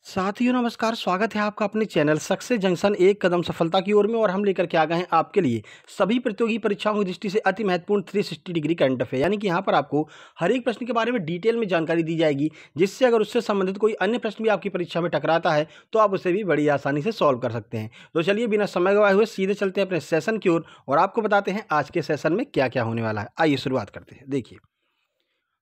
साथियों नमस्कार, स्वागत है आपका अपने चैनल सक्सेस जंक्शन एक कदम सफलता की ओर में। और हम लेकर के आ गए हैं आपके लिए सभी प्रतियोगी परीक्षाओं की दृष्टि से अति महत्वपूर्ण 360 डिग्री करंट अफेयर, यानी कि यहाँ पर आपको हर एक प्रश्न के बारे में डिटेल में जानकारी दी जाएगी, जिससे अगर उससे संबंधित कोई अन्य प्रश्न भी आपकी परीक्षा में टकराता है तो आप उसे भी बड़ी आसानी से सॉल्व कर सकते हैं। तो चलिए बिना समय गवाए हुए सीधे चलते हैं अपने सेशन की ओर और आपको बताते हैं आज के सेशन में क्या क्या होने वाला है। आइए शुरुआत करते हैं। देखिए,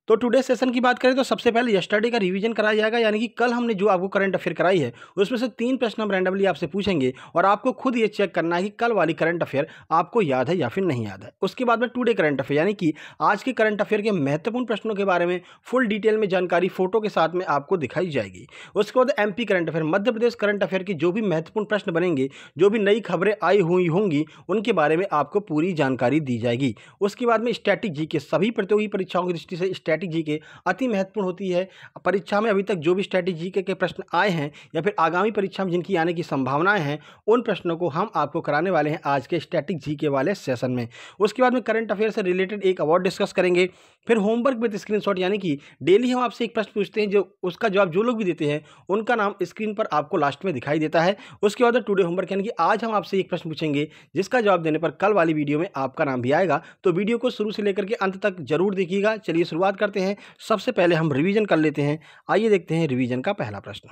तो टुडे सेशन की बात करें तो सबसे पहले यस्टरडे का रिवीजन कराया जाएगा, यानी कि कल हमने जो आपको करंट अफेयर कराई है उसमें से 3 प्रश्न हम रैंडमली आपसे पूछेंगे और आपको खुद ये चेक करना है कि कल वाली करंट अफेयर आपको याद है या फिर नहीं याद है। उसके बाद में टुडे करंट अफेयर, यानी कि आज के करंट अफेयर के महत्वपूर्ण प्रश्नों के बारे में फुल डिटेल में जानकारी फोटो के साथ में आपको दिखाई जाएगी। उसके बाद MP current affair, Madhya Pradesh current affair की जो भी महत्वपूर्ण प्रश्न बनेंगे, जो भी नई खबरें आई हुई होंगी, उनके बारे में आपको पूरी जानकारी दी जाएगी। उसके बाद में स्टैटिक जी के, सभी प्रतियोगी परीक्षाओं की दृष्टि से स्टैटिक जी के अति महत्वपूर्ण होती है। परीक्षा में अभी तक जो भी स्टैटिक जीके के प्रश्न आए हैं या फिर आगामी परीक्षा में जिनकी आने की संभावनाएं हैं, उन प्रश्नों को हम आपको कराने वाले हैं आज के स्टैटिक जीके वाले सेशन में। उसके बाद में करंट अफेयर से रिलेटेड एक अवार्ड डिस्कस करेंगे। फिर होमवर्क विद स्क्रीनशॉट, यानी कि डेली हम आपसे एक प्रश्न पूछते हैं, जो उसका जवाब जो लोग भी देते हैं उनका नाम स्क्रीन पर आपको लास्ट में दिखाई देता है। उसके बाद टुडे होमवर्क, यानी कि आज हम आपसे एक प्रश्न पूछेंगे जिसका जवाब देने पर कल वाली वीडियो में आपका नाम भी आएगा। तो वीडियो को शुरू से लेकर के अंत तक जरूर देखिएगा। चलिए शुरुआत करते हैं। सबसे पहले हम रिवीजन कर लेते हैं। आइए देखते हैं रिवीजन का पहला प्रश्न।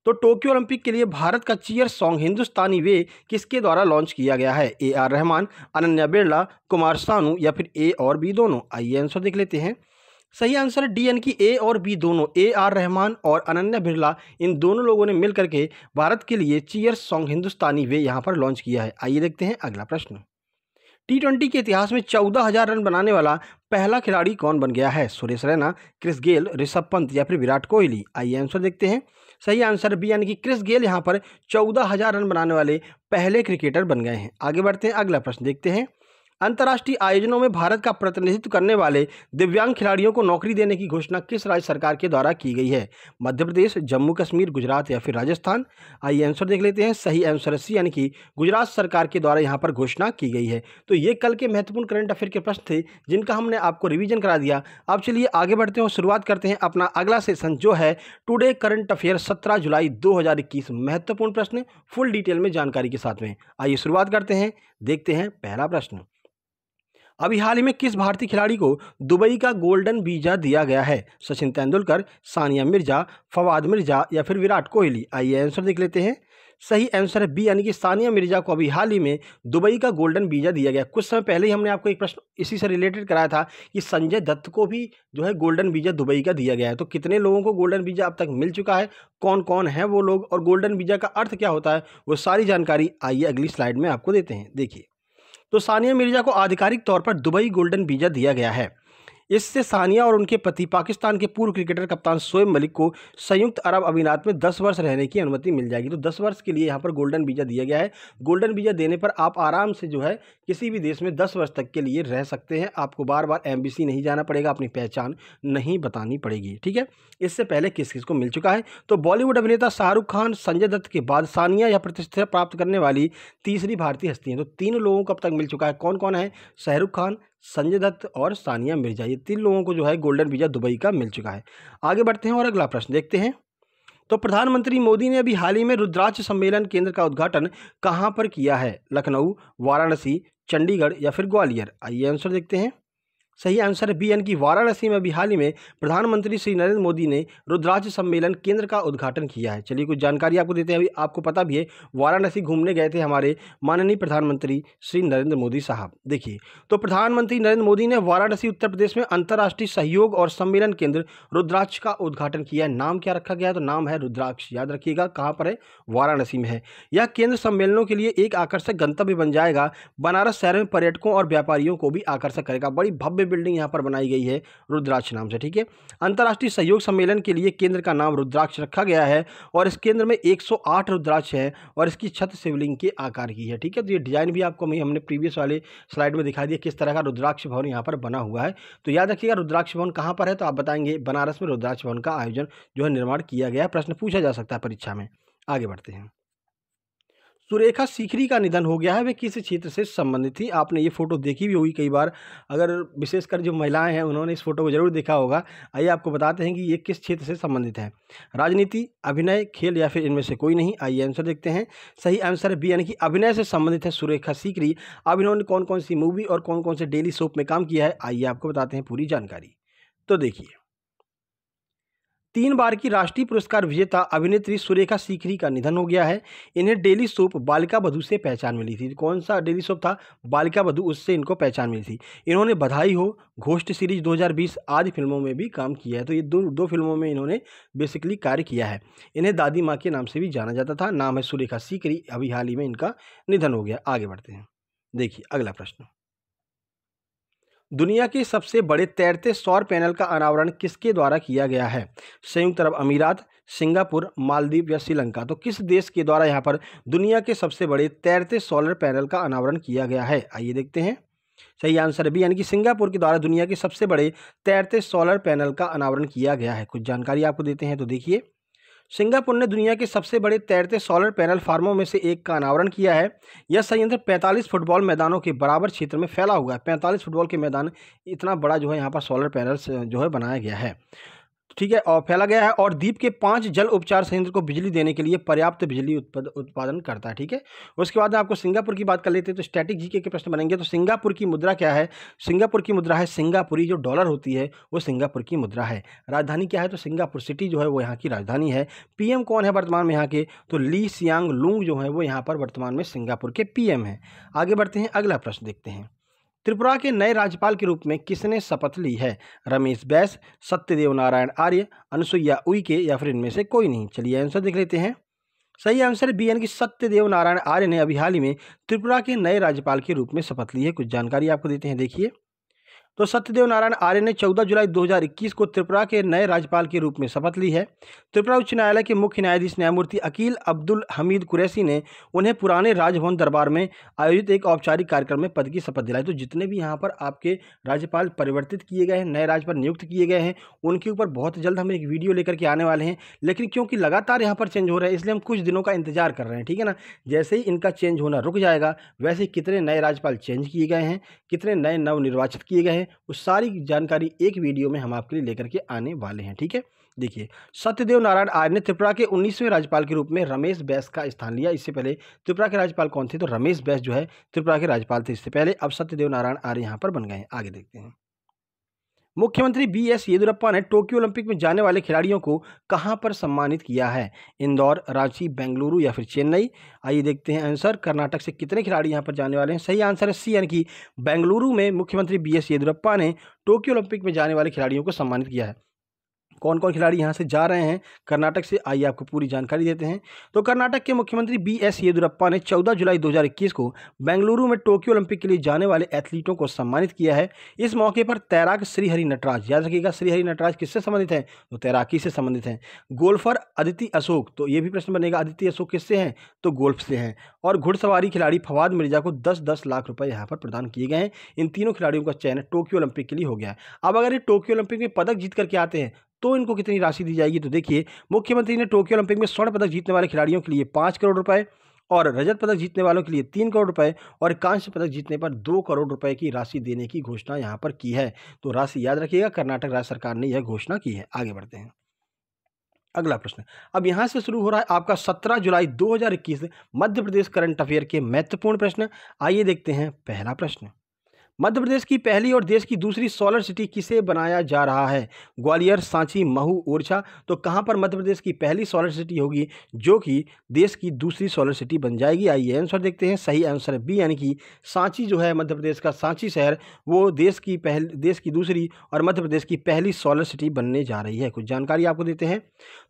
तो टोक्यो ओलंपिक के लिए भारत का चीयर सॉन्ग हिंदुस्तानी वे किसके द्वारा लॉन्च किया गया है? ए आर रहमान, अनन्या बिरला, कुमार सानू या फिर ए और बी दोनों? आइए आंसर देख लेते हैं। सही आंसर है डी, यानी कि ए और बी दोनों, ए आर रहमान और अनन्या बिरला, इन दोनों लोगों ने मिलकर के भारत के लिए चीयर सॉन्ग हिंदुस्तानी वे यहाँ पर लॉन्च किया है। आइए देखते हैं अगला प्रश्न। टी20 के इतिहास में 14,000 रन बनाने वाला पहला खिलाड़ी कौन बन गया है? सुरेश रैना, क्रिस गेल, ऋषभ पंत या फिर विराट कोहली? आइए आंसर देखते हैं। सही आंसर बी, यानी कि क्रिस गेल यहाँ पर 14,000 रन बनाने वाले पहले क्रिकेटर बन गए हैं। आगे बढ़ते हैं, अगला प्रश्न देखते हैं। अंतर्राष्ट्रीय आयोजनों में भारत का प्रतिनिधित्व करने वाले दिव्यांग खिलाड़ियों को नौकरी देने की घोषणा किस राज्य सरकार के द्वारा की गई है? मध्य प्रदेश, जम्मू कश्मीर, गुजरात या फिर राजस्थान? आइए आंसर देख लेते हैं। सही आंसर सी, यानी कि गुजरात सरकार के द्वारा यहाँ पर घोषणा की गई है। तो ये कल के महत्वपूर्ण करंट अफेयर के प्रश्न थे जिनका हमने आपको रिवीजन करा दिया। अब चलिए आगे बढ़ते हैं और शुरुआत करते हैं अपना अगला सेशन, जो है टुडे करंट अफेयर 17 जुलाई 2021। महत्वपूर्ण प्रश्न फुल डिटेल में जानकारी के साथ में। आइए शुरुआत करते हैं। देखते हैं पहला प्रश्न। अभी हाल ही में किस भारतीय खिलाड़ी को दुबई का गोल्डन वीजा दिया गया है? सचिन तेंदुलकर, सानिया मिर्जा, फवाद मिर्जा या फिर विराट कोहली? आइए आंसर देख लेते हैं। सही आंसर है बी, यानी कि सानिया मिर्जा को अभी हाल ही में दुबई का गोल्डन वीजा दिया गया। कुछ समय पहले ही हमने आपको एक प्रश्न इसी से रिलेटेड कराया था कि संजय दत्त को भी जो है गोल्डन वीजा दुबई का दिया गया है। तो कितने लोगों को गोल्डन वीजा अब तक मिल चुका है, कौन कौन है वो लोग, और गोल्डन वीजा का अर्थ क्या होता है, वो सारी जानकारी आइए अगली स्लाइड में आपको देते हैं। देखिए, तो सानिया मिर्जा को आधिकारिक तौर पर दुबई गोल्डन वीजा दिया गया है। इससे सानिया और उनके पति पाकिस्तान के पूर्व क्रिकेटर कप्तान शोएब मलिक को संयुक्त अरब अमीरात में 10 वर्ष रहने की अनुमति मिल जाएगी। तो 10 वर्ष के लिए यहाँ पर गोल्डन वीजा दिया गया है। गोल्डन वीजा देने पर आप आराम से जो है किसी भी देश में 10 वर्ष तक के लिए रह सकते हैं। आपको बार बार एम्बेसी नहीं जाना पड़ेगा, अपनी पहचान नहीं बतानी पड़ेगी। ठीक है, इससे पहले किस किस को मिल चुका है? तो बॉलीवुड अभिनेता शाहरुख खान, संजय दत्त के बाद सानिया यह प्रतिष्ठा प्राप्त करने वाली तीसरी भारतीय हस्ती है। तो 3 लोगों को अब तक मिल चुका है। कौन कौन है? शाहरुख खान, संजय दत्त और सानिया मिर्जा, ये 3 लोगों को जो है गोल्डन वीजा दुबई का मिल चुका है। आगे बढ़ते हैं और अगला प्रश्न देखते हैं। तो प्रधानमंत्री मोदी ने अभी हाल ही में रुद्राक्ष सम्मेलन केंद्र का उद्घाटन कहां पर किया है? लखनऊ, वाराणसी, चंडीगढ़ या फिर ग्वालियर? आइए आंसर देखते हैं। सही आंसर है बी, यानी कि वाराणसी में अभी हाल ही में प्रधानमंत्री श्री नरेंद्र मोदी ने रुद्राक्ष सम्मेलन केंद्र का उद्घाटन किया है। चलिए कुछ जानकारी आपको देते हैं। अभी आपको पता भी है वाराणसी घूमने गए थे हमारे माननीय प्रधानमंत्री श्री नरेंद्र मोदी साहब। देखिए, तो प्रधानमंत्री नरेंद्र मोदी ने वाराणसी उत्तर प्रदेश में अंतर्राष्ट्रीय सहयोग और सम्मेलन केंद्र रुद्राक्ष का उद्घाटन किया है। नाम क्या रखा गया है? तो नाम है रुद्राक्ष। याद रखिएगा कहाँ पर है? वाराणसी में है। यह केंद्र सम्मेलनों के लिए एक आकर्षक गंतव्य बन जाएगा। बनारस शहर में पर्यटकों और व्यापारियों को भी आकर्षक करेगा। बड़ी भव्य बिल्डिंग यहां पर बनाई गई है रुद्राक्ष नाम से। ठीक है, अंतर्राष्ट्रीय सहयोग सम्मेलन के लिए केंद्र का नाम रुद्राक्ष रखा गया है और इस केंद्र में 108 रुद्राक्ष है और इसकी छत शिवलिंग के आकार की है। ठीक है, तो ये डिजाइन भी आपको हमने प्रीवियस वाले स्लाइड में दिखा दिया किस तरह का रुद्राक्ष भवन यहां पर बना हुआ है। तो याद रखिएगा रुद्राक्ष भवन कहां पर है? तो आप बताएंगे बनारस में रुद्राक्ष भवन का आयोजन जो है निर्माण किया गया है। प्रश्न पूछा जा सकता है परीक्षा में। आगे बढ़ते हैं। सुरेखा सीकरी का निधन हो गया है। वे किस क्षेत्र से संबंधित थी? आपने ये फोटो देखी भी होगी कई बार, अगर विशेषकर जो महिलाएं हैं उन्होंने इस फोटो को जरूर देखा होगा। आइए आपको बताते हैं कि ये किस क्षेत्र से संबंधित है। राजनीति, अभिनय, खेल या फिर इनमें से कोई नहीं? आइए आंसर देखते हैं। सही आंसर है बी, यानी कि अभिनय से संबंधित है सुरेखा सीकरी। अब इन्होंने कौन कौन सी मूवी और कौन कौन से डेली सोप में काम किया है, आइए आपको बताते हैं पूरी जानकारी। तो देखिए, 3 बार की राष्ट्रीय पुरस्कार विजेता अभिनेत्री सुरेखा सीकरी का निधन हो गया है। इन्हें डेली सोप बालिका बधू से पहचान मिली थी। कौन सा डेली सोप था? बालिका बधू, उससे इनको पहचान मिली थी। इन्होंने बधाई हो, घोस्ट सीरीज 2020 आदि फिल्मों में भी काम किया है। तो ये दो फिल्मों में इन्होंने बेसिकली कार्य किया है। इन्हें दादी माँ के नाम से भी जाना जाता था। नाम है सुरेखा सीकरी। अभी हाल ही में इनका निधन हो गया। आगे बढ़ते हैं। देखिए अगला प्रश्न, दुनिया के सबसे बड़े तैरते सौर पैनल का अनावरण किसके द्वारा किया गया है? संयुक्त अरब अमीरात, सिंगापुर, मालदीव या श्रीलंका? तो किस देश के द्वारा यहाँ पर दुनिया के सबसे बड़े तैरते सोलर पैनल का अनावरण किया गया है? आइए देखते हैं। सही आंसर भी, यानी कि सिंगापुर के द्वारा दुनिया के सबसे बड़े तैरते सोलर पैनल का अनावरण किया गया है। कुछ जानकारी आपको देते हैं। तो देखिए, सिंगापुर ने दुनिया के सबसे बड़े तैरते सोलर पैनल फार्मों में से एक का अनावरण किया है। यह संयंत्र 45 फुटबॉल मैदानों के बराबर क्षेत्र में फैला हुआ है। 45 फुटबॉल के मैदान, इतना बड़ा जो है यहाँ पर सोलर पैनल्स जो है बनाया गया है। ठीक है, और फैला गया है, और द्वीप के 5 जल उपचार संयंत्र को बिजली देने के लिए पर्याप्त बिजली उत्पादन करता है। ठीक है, उसके बाद आपको सिंगापुर की बात कर लेते हैं। तो स्टैटिक जीके के प्रश्न बनेंगे। तो सिंगापुर की मुद्रा क्या है? सिंगापुर की मुद्रा है सिंगापुरी। जो डॉलर होती है वो सिंगापुर की मुद्रा है। राजधानी क्या है? तो सिंगापुर सिटी जो है वो यहाँ की राजधानी है। पीएम कौन है वर्तमान में यहाँ के? तो ली सियांग लुंग जो है वो यहाँ पर वर्तमान में सिंगापुर के पीएम हैं। आगे बढ़ते हैं, अगला प्रश्न देखते हैं। त्रिपुरा के नए राज्यपाल के रूप में किसने शपथ ली है? रमेश बैस, सत्यदेव नारायण आर्य, अनुसुईया उइके या फिर इनमें से कोई नहीं? चलिए आंसर देख लेते हैं। सही आंसर बी, यानी कि सत्यदेव नारायण आर्य ने अभी हाल ही में त्रिपुरा के नए राज्यपाल के रूप में शपथ ली है। कुछ जानकारी आपको देते हैं। देखिए, तो सत्यदेव नारायण आर्य ने 14 जुलाई 2021 को त्रिपुरा के नए राज्यपाल के रूप में शपथ ली है। त्रिपुरा उच्च न्यायालय के मुख्य न्यायाधीश न्यायमूर्ति अकील अब्दुल हमीद कुरैशी ने उन्हें पुराने राजभवन दरबार में आयोजित एक औपचारिक कार्यक्रम में पद की शपथ दिलाई। तो जितने भी यहाँ पर आपके राज्यपाल परिवर्तित किए गए हैं, नए राज्यपाल नियुक्त किए गए हैं, उनके ऊपर बहुत जल्द हम एक वीडियो लेकर के आने वाले हैं। लेकिन क्योंकि लगातार यहाँ पर चेंज हो रहा है, इसलिए हम कुछ दिनों का इंतजार कर रहे हैं। ठीक है ना, जैसे ही इनका चेंज होना रुक जाएगा, वैसे ही कितने नए राज्यपाल चेंज किए गए हैं, कितने नए नवनिर्वाचित किए गए हैं, उस सारी जानकारी एक वीडियो में हम आपके लिए लेकर के आने वाले हैं। ठीक है, देखिए, सत्यदेव नारायण आर्य ने त्रिपुरा के 19वें राज्यपाल के रूप में रमेश बैस का स्थान लिया। इससे पहले त्रिपुरा के राज्यपाल कौन थे? तो रमेश बैस जो है त्रिपुरा के राज्यपाल थे इससे पहले। अब सत्यदेव नारायण आर्य यहाँ पर बन गए हैं। आगे देखते हैं। मुख्यमंत्री बीएस येदियुरप्पा ने टोक्यो ओलंपिक में जाने वाले खिलाड़ियों को कहां पर सम्मानित किया है? इंदौर, रांची, बेंगलुरु या फिर चेन्नई? आइए देखते हैं आंसर। कर्नाटक से कितने खिलाड़ी यहां पर जाने वाले हैं? सही आंसर है सी, यानी कि बेंगलुरु में मुख्यमंत्री बीएस येदियुरप्पा ने टोक्यो ओलंपिक में जाने वाले खिलाड़ियों को सम्मानित किया है। कौन कौन खिलाड़ी यहाँ से जा रहे हैं कर्नाटक से, आइए आपको पूरी जानकारी देते हैं। तो कर्नाटक के मुख्यमंत्री बीएस येदियुरप्पा ने 14 जुलाई 2021 को बेंगलुरु में टोक्यो ओलंपिक के लिए जाने वाले एथलीटों को सम्मानित किया है। इस मौके पर तैराक श्रीहरि नटराज, याद रखिएगा श्रीहरि नटराज किससे संबंधित है? तो तैराकी से संबंधित हैं। गोल्फर अदिति अशोक, तो ये भी प्रश्न बनेगा, अदिति अशोक किससे हैं? तो गोल्फ से हैं। और घुड़सवारी खिलाड़ी फवाद मिर्जा को 10-10 लाख रुपए यहाँ पर प्रदान किए गए हैं। इन तीनों खिलाड़ियों का चयन टोक्यो ओलंपिक के लिए हो गया है। अब अगर ये टोक्यो ओलंपिक में पदक जीत करके आते हैं तो इनको कितनी राशि दी जाएगी? तो देखिए, मुख्यमंत्री ने टोक्यो ओलंपिक में स्वर्ण पदक जीतने वाले खिलाड़ियों के लिए 5 करोड़ रुपए, और रजत पदक जीतने वालों के लिए 3 करोड़ रुपए, और कांस्य पदक जीतने पर 2 करोड़ रुपए की राशि देने की घोषणा यहाँ पर की है। तो राशि याद रखिएगा, कर्नाटक राज्य सरकार ने यह घोषणा की है। आगे बढ़ते हैं, अगला प्रश्न। अब यहां से शुरू हो रहा है आपका 17 जुलाई 2021 मध्य प्रदेश करंट अफेयर के महत्वपूर्ण प्रश्न। आइए देखते हैं पहला प्रश्न। मध्य प्रदेश की पहली और देश की दूसरी सोलर सिटी किसे बनाया जा रहा है? ग्वालियर, सांची, महू, ओरछा? तो कहां पर मध्य प्रदेश की पहली सोलर सिटी होगी जो कि देश की दूसरी सोलर सिटी बन जाएगी? आइए आंसर देखते हैं। सही आंसर बी, यानी कि सांची जो है मध्य प्रदेश का सांची शहर, वो देश की दूसरी और मध्य प्रदेश की पहली सोलर सिटी बनने जा रही है। कुछ जानकारी आपको देते हैं।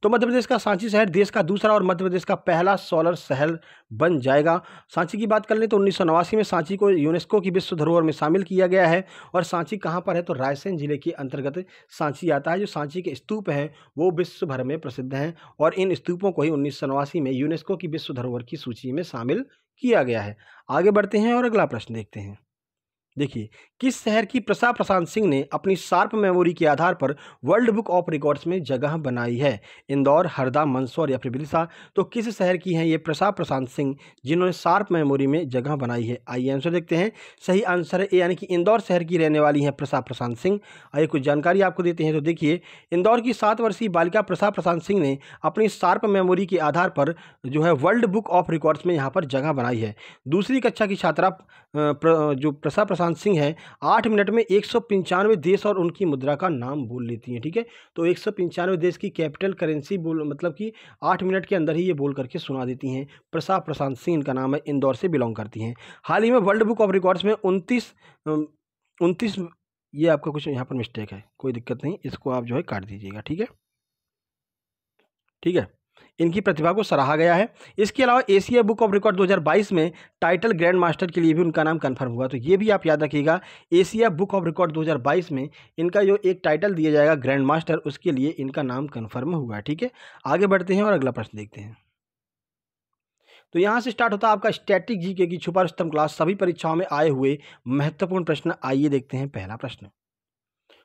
तो मध्य प्रदेश का सांची शहर देश का दूसरा और मध्य प्रदेश का पहला सोलर शहर बन जाएगा। सांची की बात कर लें तो 1989 में सांची को यूनेस्को की विश्व धरोहर में शामिल किया गया है। और सांची कहाँ पर है? तो रायसेन जिले के अंतर्गत सांची आता है। जो सांची के स्तूप हैं वो विश्व भर में प्रसिद्ध हैं, और इन स्तूपों को ही 1989 में यूनेस्को की विश्व धरोहर की सूची में शामिल किया गया है। आगे बढ़ते हैं और अगला प्रश्न देखते हैं। देखिए, किस शहर की प्रसा प्रशांत सिंह ने अपनी शार्प मेमोरी के आधार पर वर्ल्ड बुक ऑफ रिकॉर्ड्स में जगह बनाई है? इंदौर, हरदा, मंदसौर या फिर बिरसा? तो किस शहर की हैं ये प्रसा प्रशांत सिंह जिन्होंने शार्प मेमोरी में जगह बनाई है? आइए आंसर देखते हैं। सही आंसर है ए, यानी कि इंदौर शहर की रहने वाली हैं प्रसा प्रशांत सिंह। आइए कुछ जानकारी आपको देते हैं। तो देखिए, इंदौर की 7 वर्षीय बालिका प्रसा प्रशांत सिंह ने अपनी शार्प मेमोरी के आधार पर जो है वर्ल्ड बुक ऑफ रिकॉर्ड्स में यहाँ पर जगह बनाई है। दूसरी कक्षा की छात्रा जो प्रसा प्रशांत सिंह है 8 मिनट में 195 देश और उनकी मुद्रा का नाम बोल लेती हैं। ठीक है, तो 195 देश की कैपिटल करेंसी बोल मतलब कि 8 मिनट के अंदर ही ये बोल करके सुना देती हैं। प्रसा प्रशांत सिंह इनका नाम है, इंदौर से बिलोंग करती हैं। हाल ही में वर्ल्ड बुक ऑफ रिकॉर्ड्स में 29 ये आपका कुछ यहाँ पर मिस्टेक है, कोई दिक्कत नहीं, इसको आप जो है काट दीजिएगा। ठीक है, ठीक है, इनकी प्रतिभा को सराहा गया है। इसके अलावा एशिया बुक ऑफ रिकॉर्ड 2022 में टाइटल ग्रैंड मास्टर के लिए भी उनका नाम कंफर्म हुआ। तो ये भी आप याद रखिएगा, एशिया बुक ऑफ रिकॉर्ड 2022 में इनका जो एक टाइटल दिया जाएगा ग्रैंड मास्टर, उसके लिए इनका नाम कंफर्म हुआ है। ठीक है, आगे बढ़ते हैं और अगला प्रश्न देखते हैं। तो यहाँ से स्टार्ट होता है आपका स्टैटिक जीके की छुपा रुस्तम क्लास, सभी परीक्षाओं में आए हुए महत्वपूर्ण प्रश्न। आइए देखते हैं पहला प्रश्न।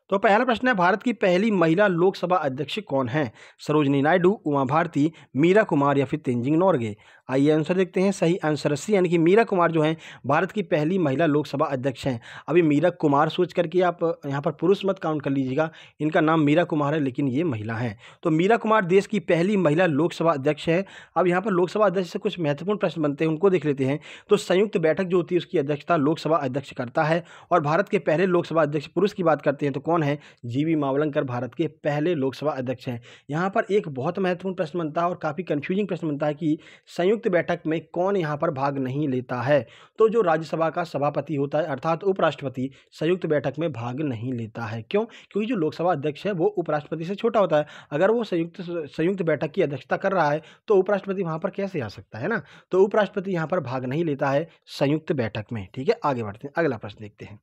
तो पहला प्रश्न है, भारत की पहली महिला लोकसभा अध्यक्ष कौन है? सरोजनी नायडू, उमा भारती, मीरा कुमार या फिर तेंजिंग नोरगे? आइए आंसर देखते हैं। सही आंसर सी, यानी कि मीरा कुमार जो हैं भारत की पहली महिला लोकसभा अध्यक्ष हैं। अभी मीरा कुमार सोच करके आप यहाँ पर पुरुष मत काउंट कर लीजिएगा, इनका नाम मीरा कुमार है लेकिन ये महिला हैं। तो मीरा कुमार देश की पहली महिला लोकसभा अध्यक्ष है। अब यहाँ पर लोकसभा अध्यक्ष से कुछ महत्वपूर्ण प्रश्न बनते हैं, उनको देख लेते हैं। तो संयुक्त बैठक जो होती है उसकी अध्यक्षता लोकसभा अध्यक्ष करता है। और भारत के पहले लोकसभा अध्यक्ष पुरुष की बात करते हैं तो कौन है? जीवी मावलंकर भारत के पहले लोकसभा अध्यक्ष हैं। यहाँ पर एक बहुत महत्वपूर्ण प्रश्न बनता है और काफ़ी कंफ्यूजिंग प्रश्न बनता है कि संयुक्त बैठक में कौन यहाँ पर भाग नहीं लेता है? तो जो राज्यसभा का सभापति होता है अर्थात उपराष्ट्रपति संयुक्त बैठक में भाग नहीं लेता है। क्यों? क्योंकि जो लोकसभा अध्यक्ष है वो उपराष्ट्रपति से छोटा होता है। अगर वो संयुक्त बैठक की अध्यक्षता कर रहा है तो उपराष्ट्रपति वहाँ पर कैसे आ सकता है ना? तो उपराष्ट्रपति यहाँ पर भाग नहीं लेता है संयुक्त बैठक में। ठीक है, आगे बढ़ते हैं, अगला प्रश्न देखते हैं।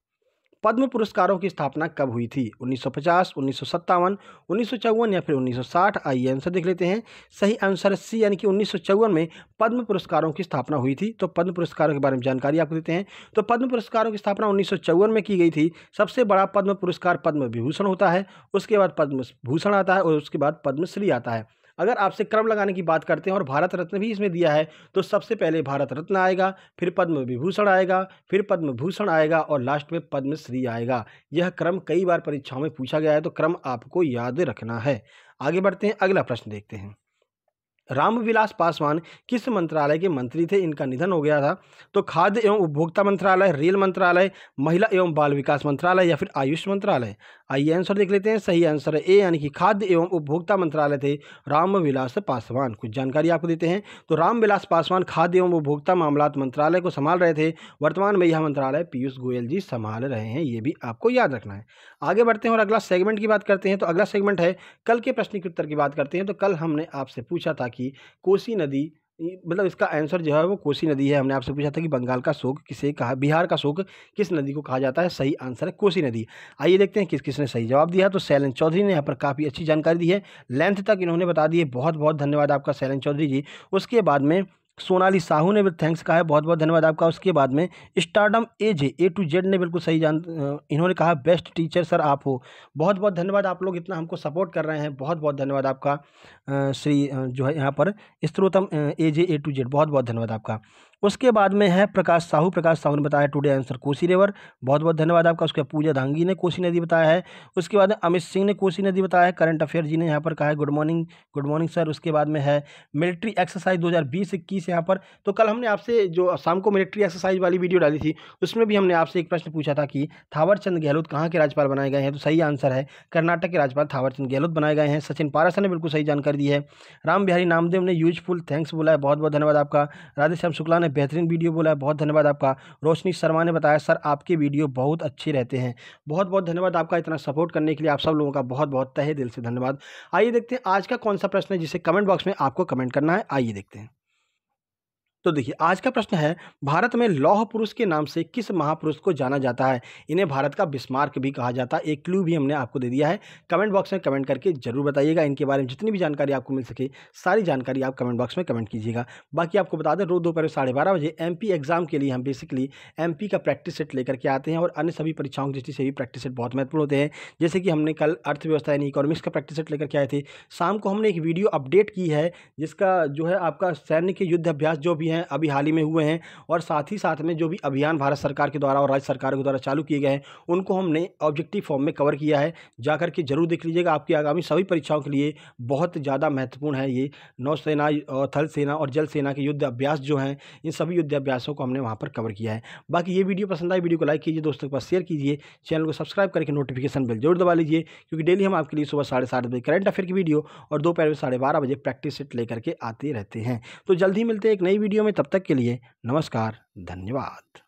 पद्म पुरस्कारों की स्थापना कब हुई थी? 1950, 1957, 1954 या फिर 1960? आइए आंसर देख लेते हैं। सही आंसर सी, यानी कि 1954 में पद्म पुरस्कारों की स्थापना हुई थी। तो पद्म पुरस्कारों के बारे में जानकारी आपको देते हैं। तो पद्म पुरस्कारों की स्थापना 1954 में की गई थी। सबसे बड़ा पद्म पुरस्कार पद्म विभूषण होता है, उसके बाद पद्म भूषण आता है और उसके बाद पद्मश्री आता है। अगर आपसे क्रम लगाने की बात करते हैं और भारत रत्न भी इसमें दिया है तो सबसे पहले भारत रत्न आएगा, फिर पद्म विभूषण आएगा, फिर पद्म भूषण आएगा और लास्ट में पद्मश्री आएगा। यह क्रम कई बार परीक्षाओं में पूछा गया है तो क्रम आपको याद रखना है। आगे बढ़ते हैं, अगला प्रश्न देखते हैं। रामविलास पासवान किस मंत्रालय के मंत्री थे? इनका निधन हो गया था। तो खाद्य एवं उपभोक्ता मंत्रालय, रेल मंत्रालय, महिला एवं बाल विकास मंत्रालय या फिर आयुष मंत्रालय? आइए आंसर देख लेते हैं। सही आंसर है ए, यानी कि खाद्य एवं उपभोक्ता मंत्रालय थे रामविलास पासवान। कुछ जानकारी आपको देते हैं। तो रामविलास पासवान खाद्य एवं उपभोक्ता मामलात मंत्रालय को संभाल रहे थे। वर्तमान में यह मंत्रालय पीयूष गोयल जी संभाल रहे हैं, ये भी आपको याद रखना है। आगे बढ़ते हैं और अगला सेगमेंट की बात करते हैं। तो अगला सेगमेंट है कल के प्रश्न के उत्तर की बात करते हैं। तो कल हमने आपसे पूछा था कि कोसी नदी मतलब इसका आंसर जो है वो कोसी नदी है। हमने आपसे पूछा था कि बंगाल का शोक किसे कहा, बिहार का शोक किस नदी को कहा जाता है? सही आंसर है कोसी नदी। आइए देखते हैं किस किसने सही जवाब दिया। तो शैलेंद्र चौधरी ने यहाँ पर काफ़ी अच्छी जानकारी दी है, लेंथ तक इन्होंने बता दी है, बहुत बहुत धन्यवाद आपका शैलेंद्र चौधरी जी। उसके बाद में सोनाली साहू ने भी थैंक्स कहा है, बहुत बहुत धन्यवाद आपका। उसके बाद में स्टारडम ए टू जेड ने बिल्कुल सही इन्होंने कहा बेस्ट टीचर सर आप हो। बहुत बहुत धन्यवाद, आप लोग इतना हमको सपोर्ट कर रहे हैं, बहुत बहुत धन्यवाद आपका। श्री जो है यहाँ पर स्त्रोतम ए टू जेड, बहुत बहुत धन्यवाद आपका। उसके बाद में है प्रकाश साहू ने बताया टुडे आंसर कोसी रिवर, बहुत बहुत धन्यवाद आपका। उसके बाद पूजा धांगी ने कोसी नदी बताया है। उसके बाद अमित सिंह ने कोसी नदी बताया है। करंट अफेयर जी ने यहाँ पर कहा है गुड मॉर्निंग सर। उसके बाद में है मिलिट्री एक्सरसाइज 2020-21 यहाँ पर। तो कल हमने आपसे जो शाम को मिलिट्री एक्सरसाइज वाली वीडियो डाली थी उसमें भी हमने आपसे एक प्रश्न पूछा था कि थावरचंद गहलोत कहाँ के राज्यपाल बनाए गए हैं? तो सही आंसर है कर्नाटक के राज्यपाल थावरचंद गहलोत बनाए गए हैं। सचिन पाराशर ने बिल्कुल सही जानकारी दी है। राम बिहारी नामदेव ने यूजफुल थैंक्स बोला है, बहुत बहुत धन्यवाद आपका। राधेश्याम शुक्ला ने बेहतरीन वीडियो बोला है, बहुत धन्यवाद आपका। रोशनी शर्मा ने बताया सर आपके वीडियो बहुत अच्छे रहते हैं, बहुत बहुत धन्यवाद आपका इतना सपोर्ट करने के लिए। आप सब लोगों का बहुत बहुत तहे दिल से धन्यवाद। आइए देखते हैं आज का कौन सा प्रश्न है जिसे कमेंट बॉक्स में आपको कमेंट करना है। आइए देखते हैं। तो देखिए आज का प्रश्न है, भारत में लौह पुरुष के नाम से किस महापुरुष को जाना जाता है? इन्हें भारत का बिस्मार्क भी कहा जाता है। एक क्लू भी हमने आपको दे दिया है। कमेंट बॉक्स में कमेंट करके जरूर बताइएगा। इनके बारे में जितनी भी जानकारी आपको मिल सके सारी जानकारी आप कमेंट बॉक्स में कमेंट कीजिएगा। बाकी आपको बता दें, रोज दोपहर 12:30 बजे MP एग्जाम के लिए हम बेसिकली MP का प्रैक्टिस सेट लेकर के आते हैं और अन्य सभी परीक्षाओं की दृष्टि से भी प्रैक्टिस सेट बहुत महत्वपूर्ण होते हैं। जैसे कि हमने कल अर्थव्यवस्था यानी इकोनॉमिक्स का प्रैक्टिस सेट लेकर के आए थे। शाम को हमने एक वीडियो अपडेट की है जिसका जो है आपका सैन्य के युद्ध अभ्यास जो भी हैं अभी हाल ही में हुए हैं, और साथ ही साथ में जो भी अभियान भारत सरकार के द्वारा और राज्य सरकार के द्वारा चालू किए गए हैं उनको हमने ऑब्जेक्टिव फॉर्म में कवर किया है। जाकर के जरूर देख लीजिएगा। आपकी आगामी सभी परीक्षाओं के लिए बहुत ज़्यादा महत्वपूर्ण है ये। नौसेना और थल सेना और जल सेना के युद्ध अभ्यास जो हैं, इन सभी युद्ध अभ्यासों को हमने वहाँ पर कवर किया है। बाकी ये वीडियो पसंद आए, वीडियो को लाइक कीजिए, दोस्तों के पास शेयर कीजिए, चैनल को सब्सक्राइब करके नोटिफिकेशन बेल जरूर दबा लीजिए, क्योंकि डेली हम आपके लिए सुबह 7:30 बजे करंट अफेयर की वीडियो और दोपहर में 12:30 बजे प्रैक्टिस सेट लेकर के आते रहते हैं। तो जल्द ही मिलते हैं एक नई वीडियो में। तब तक के लिए नमस्कार, धन्यवाद।